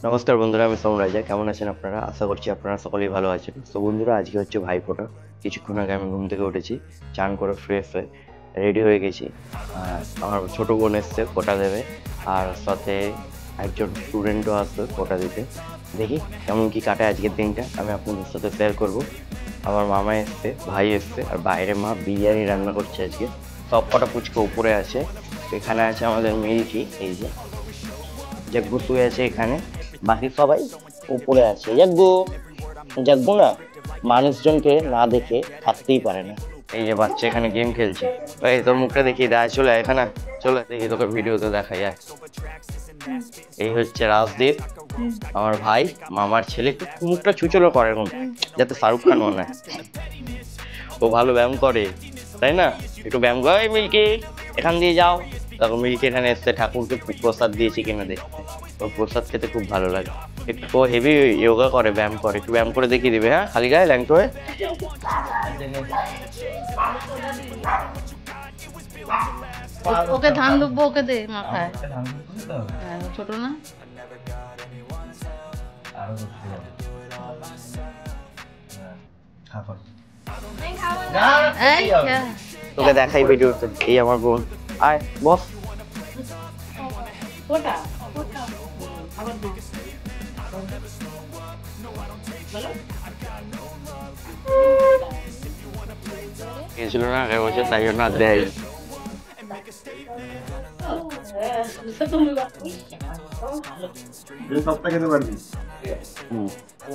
নমস্কার বন্ধুরা, আমি সোম রাজা। কেমন আছেন আপনারা? আশা করছি আপনারা সকলেই ভালো আছেন। তো বন্ধুরা, আজকে হচ্ছে ভাইফোঁটা। কিছুক্ষণ আগে আমি ঘুম থেকে উঠেছি, চান করে ফ্রেশ হয়ে রেডি হয়ে গেছি। আমার ছোটো বোন এসছে ফোঁটা দেবে, আর সাথে একজন স্টুডেন্টও আসবে ফোঁটা দিতে। দেখি কেমন কি কাটে আজকের দিনটা, আমি আপনাদের সাথে শেয়ার করব। আমার মামা এসছে, ভাই এসছে, আর বাইরে মা বিরিয়ানি রান্না করছে আজকে। সব কটা পুচকে উপরে আছে। এখানে আছে আমাদের মিল্কি, এই যে জাগ্গু শুয়ে আছে এখানে, বাকি সবাই উপরে আছে। জাগ্গু, জাগ্গু না মানুষজনকে না দেখে থাকতেই পারে না। এই যে বাচ্চা এখানে গেম খেলছে। এই তোর মুখটা দেখিয়ে দেয়, চলে এখানে, চলে দেখি তোকে ভিডিওতে দেখা যায়। এই হচ্ছে রাজদীপ, আমার ভাই, মামার ছেলে। একটু মুখটা ছুচলো করে এরকম, যাতে শাহরুখ খান মনে হয়। ও ভালো ব্যায়াম করে, তাই না? একটু ব্যায়াম করে। মিল্কি, এখান দিয়ে যাও। তখন মিল্কি এখানে এসছে, ঠাকুরকে প্রসাদ দিয়েছি কিনা দেখতে। ওর প্রসাদ খেতে খুব ভালো লাগে। একটু ও হেভি যোগা করে, ব্যায়াম করে। একটু ব্যায়াম করে দেখিয়ে দিবে, হ্যাঁ, খালি গায়ে ল্যাংটো হয়ে। ওকে ধান দুব্বো, ওকে দে মাখায়। ছোট না? তোকে দেখাই ভিডিওতে। এই আমার বোন, আয় বস। গেছিল না আগের বছর, তাই জন্য আর দেয়।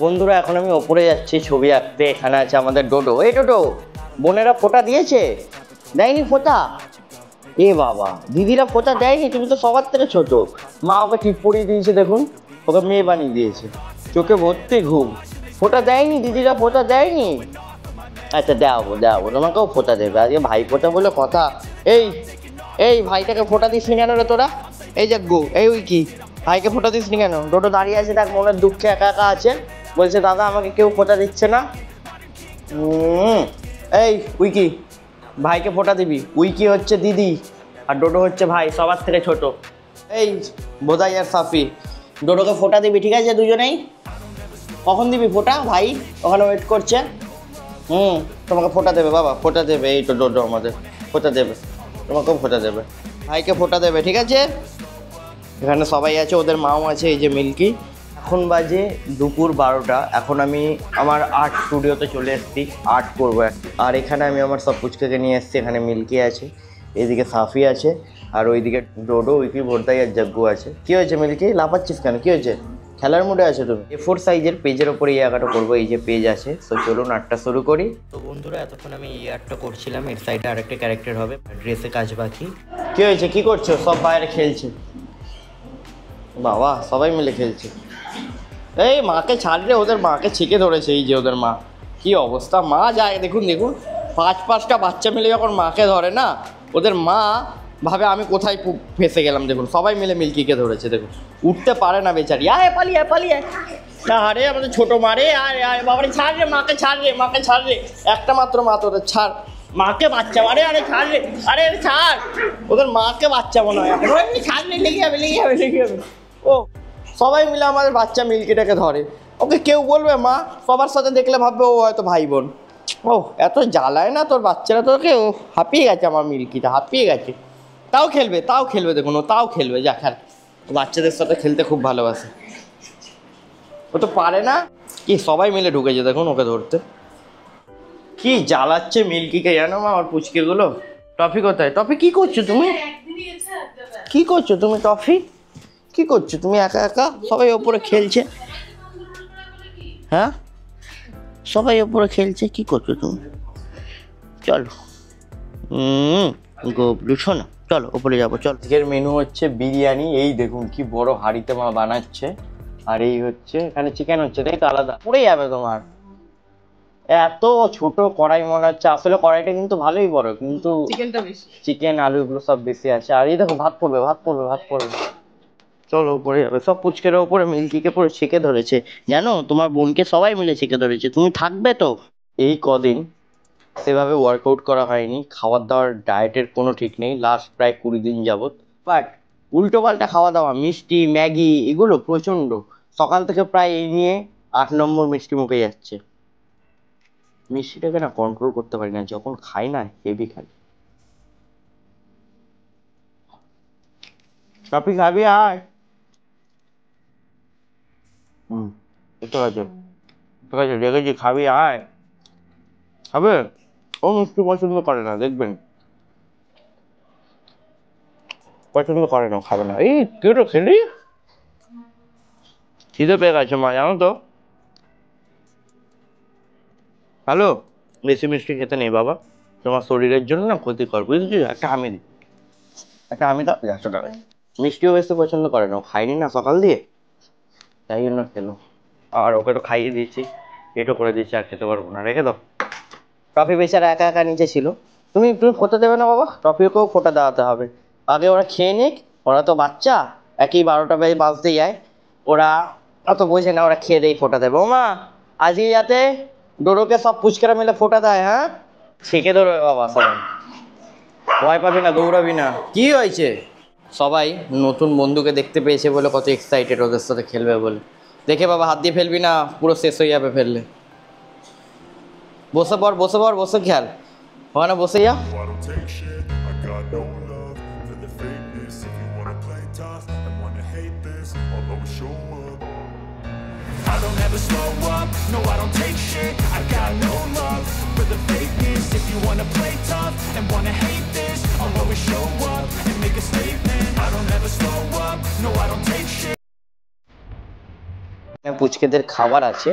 বন্ধুরা, এখন আমি ওপরে যাচ্ছি ছবি আঁকতে। এখানে আছে আমাদের ডোডো। এই ডোডো, বোনেরা ফোঁটা দিয়েছে? দেয়নি ফোঁটা? এ বাবা, দিদিরা ফোঁটা দেয়নি? তুমি তো সবার থেকে ছোট। মা ওকে ঠিক পরিয়ে দিয়েছে, দেখুন, ওকে মেয়ে বানিয়ে দিয়েছে। চোখে ভর্তি ঘুম। ফোঁটা দেয়নি দিদিরা, ফোঁটা দেয়নি। আচ্ছা, দেওয়াবো দেওয়াবো, তোমাকেও ফোঁটা দেবে আজকে। ভাই ফোঁটা বলে কথা। এই এই ভাইটাকে ফোঁটা দিস নি কেন রে তোরা? এই যাগ্গু, এই উই কি, ভাইকে ফোঁটা দিস নি কেন? ডোডো দাঁড়িয়ে আছে, তার মনের দুঃখে একা একা আছে, বলছে দাদা আমাকে কেউ ফোঁটা দিচ্ছে না। এই উইকি, ভাইকে ফোঁটা দিবি। উইকি হচ্ছে দিদি, আর ডোডো হচ্ছে ভাই, সবার থেকে ছোট। এই বোধাই আর সাফি, ডোডোকে ফোঁটা দিবি, ঠিক আছে? দুজনেই কখন দিবি ফোঁটা? ভাই ওখানে ওয়েট করছে। তোমাকে ফোঁটা দেবে বাবা, ফোঁটা দেবে। এই তো ডোডো আমাদের ফোঁটা দেবে, তোমাকেও ফোঁটা দেবে, ভাইকে ফোঁটা দেবে, ঠিক আছে? এখানে সবাই আছে, ওদের মাও আছে। এই যে মিল্কি। এখন বাজে দুপুর 12টা। এখন আমি আমার আর্ট স্টুডিওতে চলে এসেছি, আর্ট করবো। আর এখানে আমি আমার সব পুচকাকে নিয়ে এসেছি। এখানে মিল্কি আছে, এদিকে সাফি আছে, আর ওইদিকে ডোডো, উইকি, ভোরদাই আর জাগ্গু আছে। কি হয়েছে মিল্কি, লাফাচ্ছিস কেন? কি হয়েছে? খেলার মুডে আছে তুমি? A4 সাইজের পেজের ওপরে এই আঁকাটা করবো। এই যে পেজ আছে, তো চলুন আর্টটা শুরু করি। তো বন্ধুরা, এতক্ষণ আমি এই আর্টটা করছিলাম। এর সাইডে আরেকটা ক্যারেক্টার হবে, ড্রেসে কাজ বাকি। কি হয়েছে, কি করছো? সব বাইরে খেলছে। বাবা, সবাই মিলে খেলছে। এই মাকে ছাড়লে, ওদের মাকে ছেঁকে ধরেছে। এই যে ওদের মা, কি অবস্থা। মা যায়, দেখুন দেখুন, পাঁচটা বাচ্চা মিলে যখন মাকে ধরে না, ওদের মা ভাবে আমি কোথায় ফেসে গেলাম। দেখুন সবাই মিলে মিল্কিকে ধরেছে, দেখুন উঠতে পারে না বেচারি। আয় পালিয়ে পালিয়ে, না আরে আমাদের ছোটো মারে। আয় আয় বাবারে, ছাড় রে মাকে, ছাড় রে মাকে, ছাড় রে। একটা মাত্র মা তোদের, ছাড় মাকে, বাচ্চা মারে। আরে ছাড় রে, আরে ছাড়, ওদের মাকে বাচ্চা মনে হয় এখন। এমনি ছাড় রে, লেগে যাবে লেগে যাবে লেগে যাবে। ও সবাই মিলে আমাদের বাচ্চা মিল্কিটাকে ধরে। ওকে কেউ বলবে মা, সবার সাথে দেখলে ভাববে ও হয়তো ভাই বোন। ও এত জ্বালায় না তোর বাচ্চারা তোকে। ও হাঁপিয়ে গেছে, আমার মিল্কিটা হাঁপিয়ে গেছে। তাও খেলবে, তাও খেলবে, দেখুন ও তাও খেলবে। যা খেল, বাচ্চাদের সাথে খেলতে খুব ভালোবাসে। ও তো পারে না কি, সবাই মিলে ঢুকেছে দেখুন ওকে ধরতে। কি জ্বালাচ্ছে মিল্কিকে জানো মা, আমার পুচকেগুলো। টফি কোথায়? টফি কি করছো তুমি? কি করছো তুমি টফি? কি করছো তুমি একা একা? সবাই ওপরে খেলছে। হ্যাঁ, সবাই ওপরে খেলছে, কি করছো তুমি? চলো, গোবলু শোনো, চলো ওপরে যাবো, চলো। আজকের মেনু হচ্ছে বিরিয়ানি। এই দেখুন কি বড় হাঁড়িতে মা বানাচ্ছে। আর এই হচ্ছে এখানে চিকেন হচ্ছে, তাই তো? আলাদা পড়ে যাবে তোমার। এত ছোট কড়াই মনে হচ্ছে, আসলে কড়াইটা কিন্তু ভালোই বড়, কিন্তু চিকেন আলু এগুলো সব বেশি আছে। আর এই দেখো ভাত পড়বে, ভাত পড়বে, ভাত পড়বে। চলো উপরে যাবে। সব পুচকের ওপরে মিল্কিকে পুরো ছেঁকে ধরেছে, জানো? তোমার বোনকে সবাই মিলে ছেঁকে ধরেছে। তুমি থাকবে তো? এই কদিন সেভাবে ওয়ার্কআউট করা হয়নি, খাবার দাওয়ার ডায়েটের কোনো ঠিক নেই লাস্ট প্রায় 20 দিন যাবৎ। বাট উল্টো পাল্টা খাওয়া দাওয়া, মিষ্টি, ম্যাগি, এগুলো প্রচণ্ড। সকাল থেকে প্রায় এই নিয়ে 8 নম্বর মিষ্টি মুখে যাচ্ছে। মিষ্টিটাকে না কন্ট্রোল করতে পারি না, যখন খাই না হেভি খাই। টপি খাবি আয়। ঠিক আছে ঠিক আছে, দেখেছি খাবি আয়। খাবে? ও মিষ্টি পছন্দ করে না, দেখবেন পছন্দ করে না, খাবে না। এই কেটো খেলি, খিদে পেয়ে গেছে মা, জানো তো। হ্যালো, বেশি মিষ্টি খেতে নেই বাবা, তোমার শরীরের জন্য না ক্ষতিকর, বুঝেছি। একটা আমি দিই, একটা আমি দাও, 100 টাকা। মিষ্টিও বেশি পছন্দ করে না, ও খাইনি না সকাল দিয়ে, তাই জন্য খেলো। আর ওকে তো খাইয়ে দিয়েছি, পেটও করে দিয়েছি, আর খেতে পারবো না, রেখে দাও। টফি বেচারা একা একা নিচে ছিল, তুমি ফোটা দেবে না বাবা? টফিকেও ফোটা দেওয়াতে হবে। আগে ওরা খেয়ে নিক, ওরা তো বাচ্চা, একই 12টা বেজে বাজতে যায়, ওরা অত বোঝে না, ওরা খেয়ে দেয় ফোটা দেবে। ও মা, আজকে যাতে ডোডোকে সব পুচকেরা মিলে ফোটা দেয়, হ্যাঁ ছেঁকে ধরবে বাবা সবাই, ভয় পাবি না, দৌড়াবি না। কি হয়েছে? সবাই নতুন বন্ধুকে দেখতে পেয়েছে বলে কত এক্সাইটেড, ওদের সাথে খেলবে বলে। দেখে বাবা হাত দিয়ে ফেলবি না, পুরো শেষ হয়ে যাবে ফেললে। বসে পড় বসে পড়, বসে খেল, ওখানে বসে যা। I don't ever slow up, no I don't take shit. I got no love for the fakeness. If you wanna play tough and wanna hate this, I'll always show up and make a statement. I don't ever slow up, no I don't take shit. পুচকেদের খাবার আছে,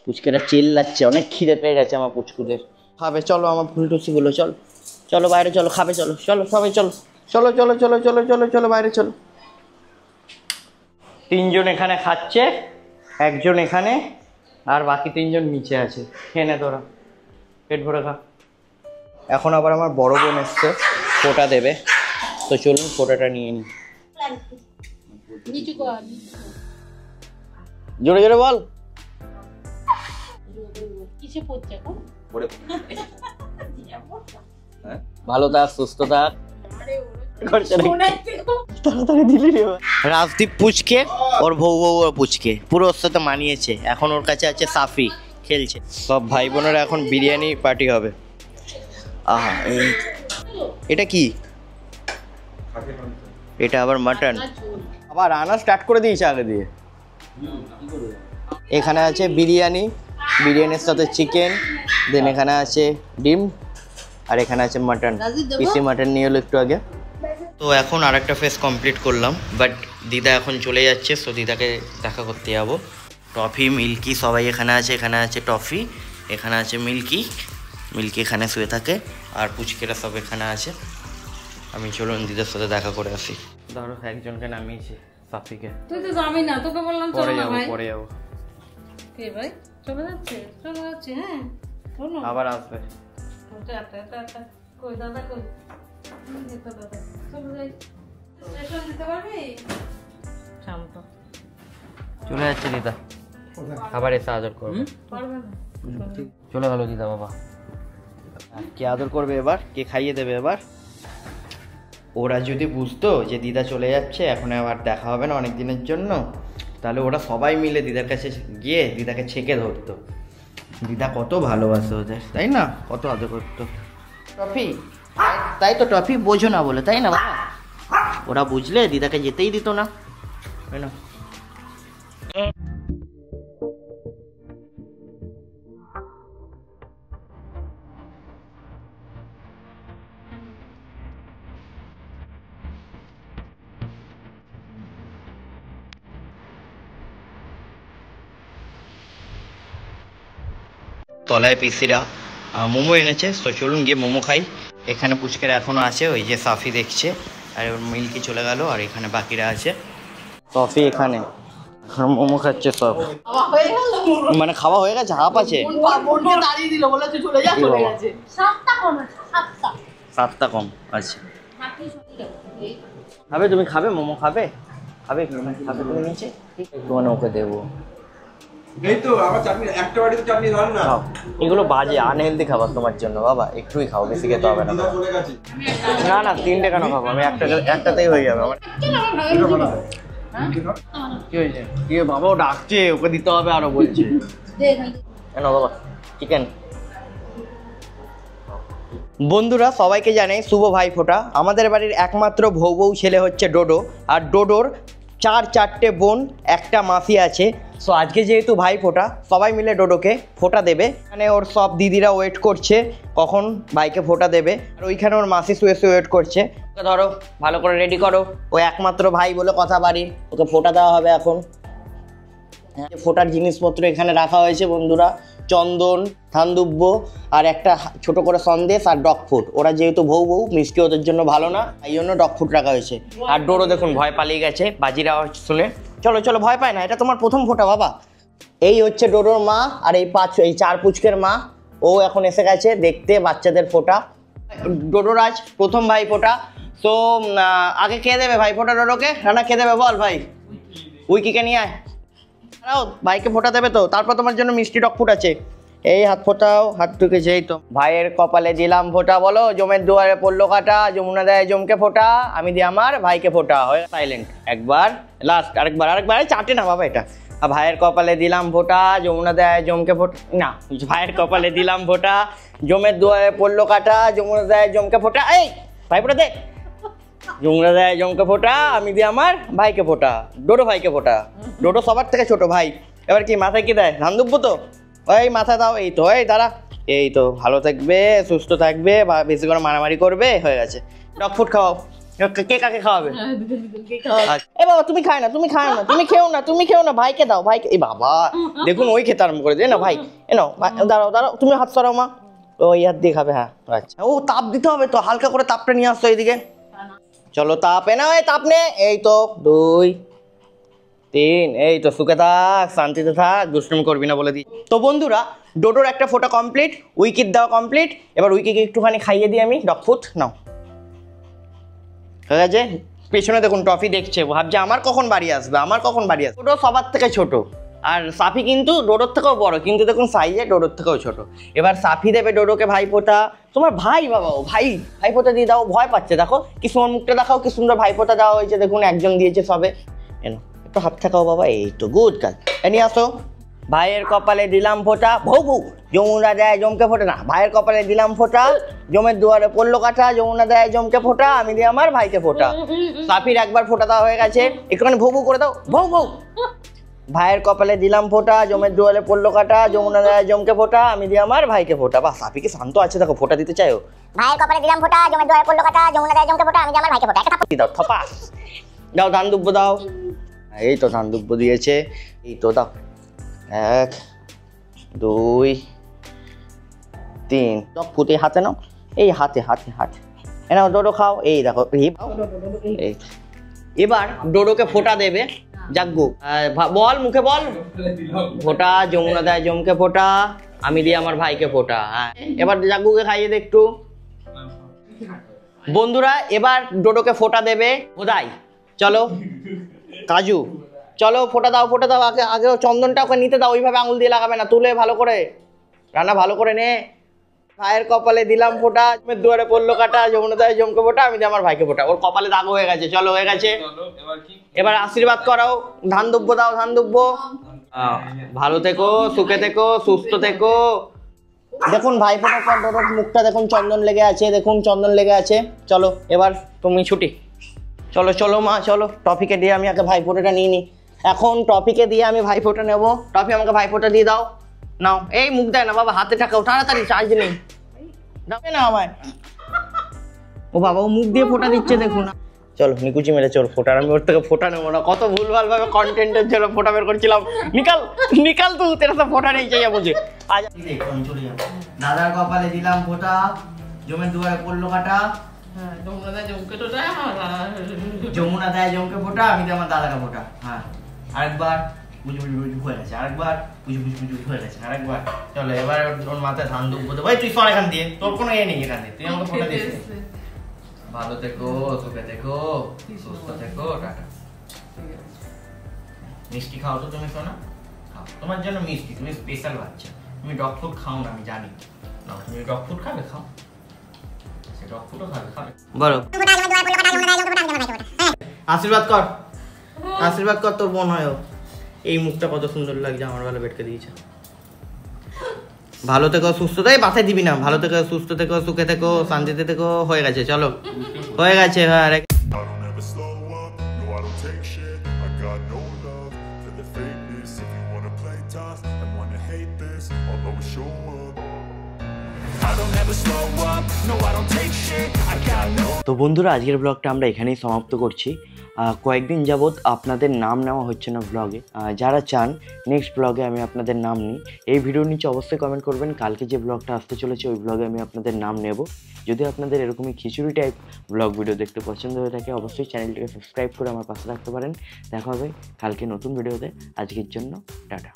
পুচকেরা চিল্লাচ্ছে, অনেক খিদে পেয়ে গেছে আমার পুচকুদের। খাবে চলো আমার ফুলটুসিগুলো, চলো চলো বাইরে চলো, খাবে চলো, চলো সবাই চলো, চলো চলো চলো চলো চলো চলো বাইরে চলো। 3 জন এখানে খাচ্ছে, 1 জন এখানে, আর বাকি 3 জন নিচে আছে। খেয়ে নে তোরা, পেট ভরে খা। এখন আবার আমার বড় বোন এসছে, ফোঁটা দেবে, তো চলুন ফোঁটাটা নিয়ে নিই। জোরে জোরে বল। ভালো থাক, সুস্থ থাক। রাজদীপ পুচকে, ওর বউ পুচকে, পুরো ওর সাথে মানিয়েছে। এখন ওর কাছে আছে সাফি, খেলছে। সব ভাই বোনেরা এখন বিরিয়ানি পার্টি হবে। আহা, এটা কি? এটা আবার মাটন, আবার রান্না স্টার্ট করে দিয়েছে আগে দিয়ে। এখানে আছে বিরিয়ানি, বিরিয়ানির সাথে চিকেন, দেন এখানে আছে ডিম, আর এখানে আছে মাটন। পিসি মাটন নিয়ে এলো একটু আগে। তো এখন আরেকটা ফেস কমপ্লিট করলাম, বাট দিদা এখন চলে যাচ্ছে, সো দিদাকে দেখা করতে যাবো। টফি মিল্কি সবাই এখানে আছে, এখানে আছে টফি, এখানে আছে মিল্কি, মিল্কি এখানে শুয়ে থাকে, আর পুচকেরা সব এখানে আছে। আমি চলুন দিদার সাথে দেখা করে আসি। ধরো একজনকে নামিয়েছি, সাফিকে। তুই তো যাবি না, তোকে বললাম পরে যাবো পরে যাবো। কে ভাই? চলে যাচ্ছে, চলে যাচ্ছে। হ্যাঁ শোনো, আবার আসবে। কই দাদা, কই দাদা? চলে যাই, স্টেশন দিতে পারবি? শান্ত, চলে যাচ্ছে দিদা, আবার এসে আদর করবে। পারবে না, চলে গেল দিদা বাবা। কে আদর করবে এবার, কে খাইয়ে দেবে এবার? ওরা যদি বুঝতো যে দিদা চলে যাচ্ছে, এখন আবার দেখা হবে না অনেক দিনের জন্য, তাহলে ওরা সবাই মিলে দিদার কাছে গিয়ে দিদাকে ছেঁকে ধরতো। দিদা কত ভালোবাসে ওদের, তাই না? কত আদর করতো। টফি, তাই তো টফি বোঝো না বলে, তাই না বাবা? ওরা বুঝলে দিদাকে যেতেই দিত না, তাই না? তলায় পিসিরা মোমো এনেছে, তো চলুন গিয়ে মোমো খাই। এখানে পুচকেরা এখনো আছে, ওই যে সাফি দেখছে, আর ওর মিল্কি চলে গেল, আর এখানে বাকিরা আছে। কফি এখানে মোমো খাচ্ছে সব, মানে খাওয়া হয়ে গেছে, হাফ আছে। দাঁড়িয়ে দিল, বলে তুই চলে যা, চলে গেছে। 7টা কম আছে, 7টা। 7টা কম আছে। খাবে তুমি? খাবে মোমো? খাবে খাবে খাবে তুমি নিচে, একটু মানে ওকে দেবো। এগুলো বাজে আনহেলদি খাবার তোমার জন্য বাবা, একটুই খাও, বেশি খেতে হবে না। না না 3টে কেন খাবো আমি? একটাতেই হয়ে যাবে আমার। কি হয়েছে? কি বাবা ও ডাকছে, ওকে দিতে হবে আরো বলছে। কেন বাবা চিকেন? বন্ধুরা সবাইকে জানাই শুভ ভাইফোঁটা। আমাদের বাড়ির একমাত্র বউ ছেলে হচ্ছে ডোডো, আর ডোডোর চারটে বোন, একটা মাসি আছে। সো আজকে যেহেতু ভাইফোঁটা, সবাই মিলে ডোডোকে ফোঁটা দেবে। মানে ওর সব দিদিরা ওয়েট করছে কখন ভাইকে ফোঁটা দেবে, আর ওইখানে ওর মাসি শুয়ে ওয়েট করছে। ওকে ধরো, ভালো করে রেডি করো, ও একমাত্র ভাই বলে কথা বাড়ি, ওকে ফোঁটা দেওয়া হবে এখন। ফোটার জিনিসপত্র এখানে রাখা হয়েছে বন্ধুরা, চন্দন, ধানদুব্য আর একটা ছোট করে সন্দেশ আর ডগ ফুড। ওরা যেহেতু বউ মিষ্টি ওদের জন্য ভালো না, এই জন্য ডগ ফুড রাখা হয়েছে। আর ডোরো দেখুন ভয় পালিয়ে গেছে বাজির আওয়াজ শুনে। চলো চলো, ভয় পায় না, এটা তোমার প্রথম ফোঁটা বাবা। এই হচ্ছে ডোরোর মা, আর এই 4 পুচকের মা। ও এখন এসে গেছে দেখতে বাচ্চাদের ফোঁটা। ডোডোর আজ প্রথম ভাই ফোঁটা। তো আগে কে দেবে ভাই ফোঁটা ডোডোকে? রানা কে দেবে বল ভাই? উইকিকে নিয়ে আয়, ভাইকে ফোঁটা দেবে তো। তারপর তোমার জন্য মিষ্টি ডগ ফুড আছে। এই হাত ফোঁটাও, হাত ঢুকেছে এই তো। ভাইয়ের কপালে দিলাম ফোঁটা, বলো জমের দুয়ারে পড়লো কাটা, যমুনা দেয় জমকে ফোঁটা, আমি দিই আমার ভাইকে ফোঁটা। হয় সাইলেন্ট, একবার লাস্ট, আরেকবার 4টে না বাবা এটা। আর ভাইয়ের কপালে দিলাম ফোঁটা, যমুনা দেয় জমকে ফোঁটা, না ভাইয়ের কপালে দিলাম ফোঁটা, জমের দুয়ারে পড়লো কাটা, যমুনা দেয় জমকে ফোঁটা। এই ভাই ফোঁটা দে, যমুনা দেয় জমকে ফোঁটা, আমি দিই আমার ভাইকে ফোঁটা, ডোডো ভাইকে ফোঁটা। ডোডো সবার থেকে ছোট ভাই। এবার কি মাথায় কি দেয়? ধানদুব্য তো, ওই মাথা দাও। এই তো, এই দাঁড়া, এই তো, ভালো থাকবে, সুস্থ থাকবে, বা বেশি করে মারামারি করবে, হয়ে গেছে। ডগ ফুড খাওয়াও। কে কাকে খাওয়াবে? এ বাবা তুমি খায় না, তুমি খায় না, তুমি খেও না, তুমি খেও না, ভাইকে দাও, ভাইকে। এই বাবা দেখুন ওই খেতে আরম্ভ করে দে না ভাই। এ নাও, দাঁড়াও দাঁড়াও, তুমি হাত সরাও মা। ওই হাত দিয়ে খাবে, হ্যাঁ আচ্ছা। ও তাপ দিতে হবে তো, হালকা করে তাপটা নিয়ে আসতো এইদিকে। চলো তাপ এ না, এই তাপ নে। এই তো 2 3, এই তো সুখে থাক, শান্তিতে থাক, দুষ্টুমি করবি না বলে দিই। তো বন্ধুরা ডোডোর একটা ফোঁটা কমপ্লিট, উইকিট দেওয়া কমপ্লিট। এবার উইকিকে একটুখানি খাইয়ে দিই আমি ডগ ফুড। নাও, হয়ে গেছে। পেছনে দেখুন টফি দেখছে, ভাবছে আমার কখন বাড়ি আসবে, আমার কখন বাড়ি আসবে। ডোডো সবার থেকে ছোট, আর সাফি কিন্তু ডোডোর থেকেও বড়, কিন্তু দেখুন সাইজে ডোডোর থেকেও ছোট। এবার সাফি দেবে ডোডোকে ভাই ফোঁটা। তোমার ভাই বাবা, ও ভাই ফোঁটা দিয়ে দাও, ভয় পাচ্ছে। দেখো কি সুন্দর মুখটা দেখাও, কি সুন্দর ভাই ফোঁটা দেওয়া হয়েছে। দেখুন একজন দিয়েছে সবে। এনো একটু হাত থাকাও বাবা, এই তো গুড গার্ল। নিয়ে আসো। ভাইয়ের কপালে দিলাম ফোঁটা, বউ যমুনা দেয় জমকে ফোঁটা, না ভাইয়ের কপালে দিলাম ফোঁটা, জমের দুয়ারে পড়লো কাটা, যমুনা দেয় জমকে ফোঁটা, আমি দিই আমার ভাইকে ফোঁটা। সাফির একবার ফোঁটা দেওয়া হয়ে গেছে, একটুখানি ভৌ করে দাও, ভৌ। ভাইয়ের কপালে দিলাম ফোঁটা, জমের দুয়ারে পড়লো কাটা, যমুনা দেয় জমকে ফোঁটা, আমি দিই আমার ভাইকে ফোঁটা। বা সাফি কি শান্ত আছে, দেখো ফোঁটা দিতে চাই ও। ভাইয়ের কপালে দিলাম ফোঁটা, জমের দুয়ারে পড়লো কাটা, যমুনা দেয় জমকে ফোঁটা, আমি দিই আমার ভাইকে ফোঁটা। একটা থাপ্পড় দাও, থপাস দাও, ধানদুব্য দাও। এই তো ধানদুব্য দিয়েছে, এই তো দাও। 1 2 3 ডগ ফুড এই হাতে নাও, এই হাতে এ নাও ডোডো খাও। এই দেখো এই। এবার ডোডোকে ফোঁটা দেবে জাগ্গু, বল মুখে বল, ফোঁটা যমুনা দেয় জমকে ফোঁটা, আমি দিই আমার ভাইকে ফোঁটা। হ্যাঁ এবার জাগ্গুকে খাইয়ে দে একটু। বন্ধুরা এবার ডোডোকে ফোঁটা দেবে বোধাই। চলো কাজু, চলো ফোঁটা দাও, আগে চন্দনটা ওকে নিতে দাও, ওইভাবে আঙুল দিয়ে লাগাবে না, তুলে ভালো করে রান্না ভালো করে নে। ভাইয়ের কপালে দিলাম ফোঁটা, দুয়ারে পড়লো কাটা, যমুনা দেয় জমকে ফোঁটা, আমি দিই আমার ভাইকে ফোঁটা। ওর কপালে দাগ হয়ে গেছে, চলো হয়ে গেছে। এবার আশীর্বাদ করাও, ধানদুব্য দাও, ধানদুব্য। ভালো থেকো, সুখে থেকো, সুস্থ থেকো। দেখুন ভাই ফোঁটার পর ডোডোর মুখটা দেখুন চন্দন লেগে আছে, দেখুন চন্দন লেগে আছে। চলো এবার তুমি ছুটি, চলো চলো মা চলো। টফিকে দিয়ে আমি আগে ভাই ফোঁটাটা নিয়ে নিই। এখন টফিকে দিয়ে আমি ভাই ফোঁটা নেবো। টফি আমাকে ভাই ফোঁটা দিয়ে দাও। নাও, এই মুখ দেয় না বাবা, হাতে টাকাও তাড়াতাড়ি, চার্জ নেই, দাবে না আমায়। ও বাবা ও মুখ দিয়ে ফোঁটা দিচ্ছে দেখুন। চলো নিকুচি মেরে চল ফোঁটার, আমি ওর থেকে ফোঁটা নেবো না। কত ভুলভাল ভাবে কন্টেন্টের জন্য ফোঁটা বের করছিলাম। নিকাল তুই, তেরা তো ফোঁটা নেই চাই বুঝে। আজ চলে যাবো। দাদার কপালে দিলাম ফোঁটা, জমের দুয়ারে পড়লো কাটা, যমুনা দেয় জমকে ফোঁটা, আমি দিই আমার দাদাকে ফোঁটা। হ্যাঁ আরেকবার বুঝু হয়ে গেছে, আরেকবার বুঝু হয়ে গেছে, আরেকবার। চলো এবার ওর মাথায় ধান দুব্বো দেবো। তুই সর এখান দিয়ে, তোর কোনো এ নেই এখান দিয়ে, তুই আমাকে ফোঁটা দিস। ভালো থেকো, সুখে থেকো, সুস্থ থেকো, টাটা। মিষ্টি খাও তো তুমি, শোনা খাও, তোমার জন্য মিষ্টি, তুমি স্পেশাল বাচ্চা, তুমি ডগ ফুড খাও না আমি জানি না, তুমি ডগ ফুড খাবে, খাও ডগ ফুডও খাবে, খাবে। বলো আশীর্বাদ কর। আশীর্বাদ কর, তোর বোন হয় ও। এই মুখটা কত সুন্দর লাগছে, আমার ভালো বেটকে দিয়েছে। ভালো থেকো, সুস্থ থেকো, বাসায় দিবি না, ভালো থেকো, সুস্থ থেকো, সুখে থেকো, শান্তিতে থেকো। হয়ে গেছে, চলো হয়ে গেছে। হ্যাঁ I don't ever slow up, no I don't take shit. I got no love for the fakeness. If you wanna play tough and wanna hate this, I'll always show up. I don't ever slow up, no I don't take shit. I got no. তো বন্ধুরা, আজকের ব্লগটা আমরা এখানেই সমাপ্ত করছি। কয়েকদিন যাবৎ আপনাদের নাম নেওয়া হচ্ছে না ব্লগে। যারা চান নেক্সট ব্লগে আমি আপনাদের নাম নিই, এই ভিডিওর নিচে অবশ্যই কমেন্ট করবেন। কালকে যে ব্লগটা আসতে চলেছে ওই ব্লগে আমি আপনাদের নাম নেব। যদি আপনাদের এরকমই খিচুড়ি টাইপ ব্লগ ভিডিও দেখতে পছন্দ হয়ে থাকে, অবশ্যই চ্যানেলটিকে সাবস্ক্রাইব করে আমার পাশে রাখতে পারেন। দেখা হবে কালকে নতুন ভিডিওতে। আজকের জন্য টাটা।